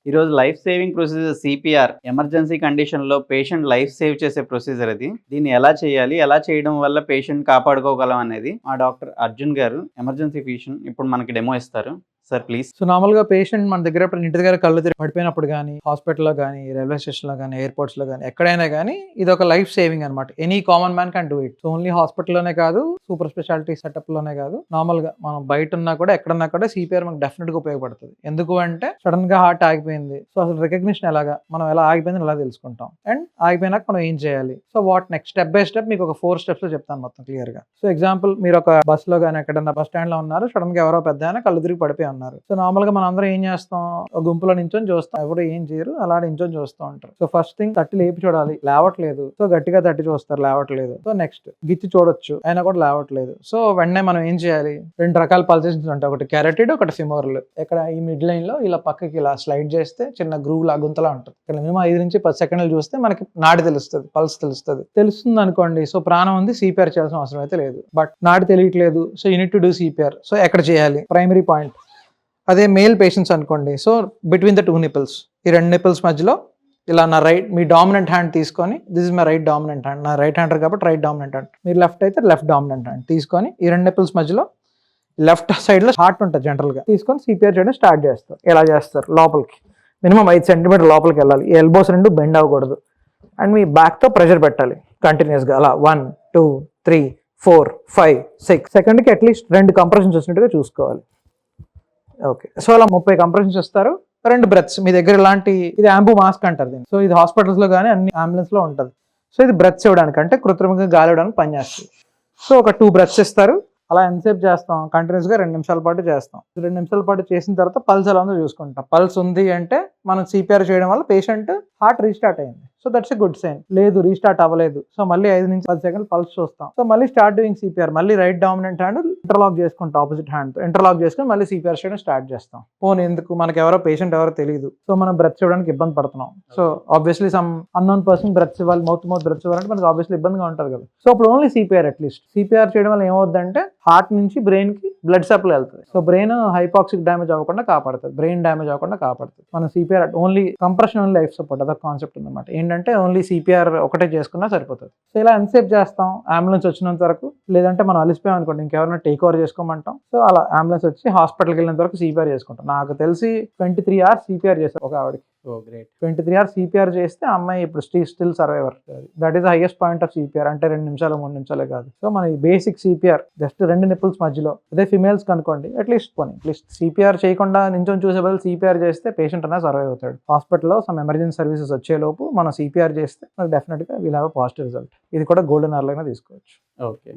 ఈరోజు life saving procedure CPR emergency కండిషన్‌లో patient life save చేసే ప్రొసీజర్ అది. దీన్ని ఎలా చేయాలి? ఎలా చేయడం వల్ల పేషెంట్ కాపాడుకోగలం అనేది మా డాక్టర్ అర్జున్ గారు ఎమర్జెన్సీ ఫిజిషియన్ ఇప్పుడు మనకి డెమో ఇస్తారు. Sir please. సో నార్మల్‌గా పేషెంట్ మన దగ్గర ఇంటి దగ్గర కళ్ళు తిరిగి పడిపోయినప్పుడు గానీ, హాస్పిటల్‌లో గానీ, రైల్వే స్టేషన్‌లో గానీ, ఎయిర్‌పోర్ట్స్‌లో గానీ, ఎక్కడైనా గానీ ఇదొక లైఫ్ సేవింగ్ అనమాట. Any common man can do it. So only హాస్పిటల్‌లోనే కాదు, సూపర్ స్పెషాలిటీ సెటప్‌లోనే కాదు, నార్మల్‌గా మనం బయటున్నా కూడా ఎక్కడున్నా కూడా సిపిఆర్ మనకు డెఫినిట్‌గా ఉపయోగపడుతుంది. ఎందుకు అంటే సడెన్‌గా హార్ట్ ఆగిపోయింది. సో అసలు రికగ్నిషన్ ఎలాగా? మనం ఎలా ఆగిపోయిందని ఎలా తెలుసుకుంటాం? అండ్ ఆగిపోయినాక మనం ఏం చేయాలి? So what next step by step మీకు ఒక 4 స్టెప్స్‌లో చెప్తాను మొత్తం క్లియర్‌గా. సో ఎగ్జాంపుల్ మీరు ఒక బస్‌లో గానీ ఎక్కడన్నా బస్ స్టాండ్‌లో ఉన్నారు. సడెన్‌గా ఎవరో పెద్దాయన కళ్ళు తిరిగి పడిపోయి ఉన్నారు. సో నార్మల్‌గా మనందరం ఏం చేస్తాం? ఒక గుంపులో నించొని చూస్తాం. ఎవరు ఏం చేయరు. అలా నించొని చూస్తూ ఉంటారు. సో ఫస్ట్ థింగ్ తట్టి లేపి చూడాలి. లేవట్లేదు. సో గట్టిగా తట్టి చూస్తారు. లేవట్లేదు. సో నెక్స్ట్ గిచ్చి చూడొచ్చు. అయినా కూడా లేవట్లేదు. సో వెంటనే మనం ఏం చేయాలి? 2 రకాల పల్సేషన్స్ ఉంటాయి. ఒకటి కెరటిడ్, ఒకటి ఫిమోరల్. ఇక్కడ ఈ మిడ్ లైన్ లో ఇలా పక్కకి ఇలా స్లైడ్ చేస్తే చిన్న గ్రూవ్ లా గుంతలా ఉంటుంది. ఇక్కడ మినిమం 5 నుంచి 10 సెకండ్లు చూస్తే మనకి నాడి తెలుస్తుంది, పల్స్ తెలుస్తుంది అనుకోండి. సో ప్రాణం ఉంది, సిపిఆర్ చేయాల్సిన అవసరం అయితే లేదు. బట్ నాడి తెలియట్లేదు. So unit to do CPR. So ఎక్కడ చేయాలి? Primary point. అదే మేల్ పేషెంట్స్ అనుకోండి. సో బిట్వీన్ ద 2 నిపుల్స్, ఈ 2 నిపుల్స్ మధ్యలో ఇలా నా మీ డామినెంట్ హ్యాండ్ తీసుకొని, this is my right dominant hand, నా రైట్ హ్యాండర్ కాబట్టి రైట్ డామినెంట్ హ్యాండ్, మీరు లెఫ్ట్ అయితే లెఫ్ట్ డామినెంట్ హ్యాండ్ తీసుకొని ఈ 2 నిపుల్స్ మధ్యలో లెఫ్ట్ సైడ్ లో హార్ట్ ఉంటుంది జనరల్గా, తీసుకొని సిపిఆర్ చేయడం స్టార్ట్ చేస్తారు. ఎలా చేస్తారు? లోపలికి మినిమం 5 సెంటీమీటర్ లోపలికి వెళ్ళాలి. ఈ ఎల్బోస్ 2 బెండ్ అవ్వకూడదు. అండ్ మీ బ్యాక్తో ప్రెషర్ పెట్టాలి కంటిన్యూస్గా. అలా 1 2 3 4 5 6 సెకండ్కి అట్లీస్ట్ 2 కంప్రెషన్స్ వచ్చినట్టుగా చూసుకోవాలి. ఓకే, సో అలా 30 కంప్రెషన్స్ ఇస్తారు. 2 బ్రెత్స్ మీ దగ్గర ఇలాంటి, ఇది యాంబూ మాస్క్ అంటారు దీన్ని. సో ఇది హాస్పిటల్స్ లో కానీ అన్ని అంబులెన్స్ లో ఉంటుంది. సో ఇది బ్రెత్స్ ఇవ్వడానికి, అంటే కృత్రిమంగా గాలి ఇవ్వడానికి పనిచేస్తుంది. సో ఒక 2 బ్రెత్స్ ఇస్తారు. అలా ఎంతసేపు చేస్తాం? కంటిన్యూస్ గా 2 నిమిషాల పాటు చేస్తాం. 2 నిమిషాల పాటు చేసిన తర్వాత పల్స్ ఎలా ఉందో చూసుకుంటాం. పల్స్ ఉంది అంటే మనం సిపిఆర్ చేయడం వల్ల పేషెంట్ హార్ట్ రీస్టార్ట్ అయింది. So that's a good sign. లేదు, రీస్టార్ట్ అవ్వలేదు. సో మళ్ళీ 5 నుంచి 10 సెకండ్లు పల్స్ చూస్తాం. సో మళ్ళీ స్టార్ట్ డూయింగ్ సిపిఆర్. మళ్ళీ రైట్ డామినెంట్ హ్యాండ్ ఇంటర్లాక్ చేసుకుంటాం, ఆపోజిట్ హ్యాండ్ తో ఇంటర్లాక్ చేసుకుని మళ్ళీ సిపిఆర్ చేయడం స్టార్ట్ చేస్తాం. పోనీ ఎందుకు, మనకి ఎవరో పేషెంట్ ఎవరో తెలియదు. సో మనం బ్రెత్ ఇవ్వడానికి ఇబ్బంది పడుతున్నాం. So obviously some unknown person breath ఇవ్వాలి, మౌత్ బ్రెత్ ఇవ్వాలంటే మనకి ఆబ్వియస్లీ ఇబ్బందిగా ఉంటుంది కదా. సో అప్పుడు ఓన్లీ సిపిఆర్. అట్లీస్ట్ సిపిఆర్ చేయడం వల్ల ఏమవుతుందంటే హార్ట్ నుంచి బ్రెయిన్ కి బ్లడ్ సప్లై వెళ్తుంది. సో బ్రెయిన్ హైపాక్సిక్ డ్యామేజ్ అవ్వకుండా కాపాడుతుంది, బ్రెయిన్ డ్యామేజ్ అవ్వకుండా కాపాడుతుంది. మన CPR only compression, only life support, అదొక కాన్సెప్ట్ ఉందన్నమాట. ఏంటంటే ఓన్లీ సిపిఆర్ ఒకటే చేసుకున్నా సరిపోతుంది. సో ఇలా ఎంతసేపు చేస్తాం? అంబులెన్స్ వచ్చినంత వరకు. లేదంటే మనం అలిసిపోయాం అనుకోండి, ఇంకెవరైనా టేక్ ఓవర్ చేసుకోమంటాం. సో అలా అంబులెన్స్ వచ్చి హాస్పిటల్కి వెళ్ళినంత వరకు సిపిఆర్ చేసుకుంటాం. నాకు తెలిసి 23 hours సిపిఆర్ చేస్తారు ఒక ఆవిడకి. ఓ గ్రేట్. 23 hours సిపిఆర్ చేస్తే అమ్మాయి ఇప్పుడు still survivor. That is highest point of CPR. అంటే 2 నిమిషాలు 3 నిమిషాలే కాదు. సో మన బేసిక్ సిపిఆర్ జస్ట్ 2 నిపుల్స్ మధ్యలో. అదే ఫిమేల్స్ కనుకోండి, అట్లీస్ట్ సిపిఆర్ చేయకుండా నించొని చూసే బదులు సిపిఆర్ చేస్తే పేషెంట్ అన్నా సర్వైవ్ అవుతాడు. హాస్పిటల్లో సమ్ ఎమర్జెన్సీ సర్వీసెస్ వచ్చేలోపు మనం సిపిఆర్ చేస్తే మనకు డెఫినెట్గా will have a positive result. ఇది కూడా గోల్డెన్ అవర్ లాగా తీసుకోవచ్చు. ఓకే.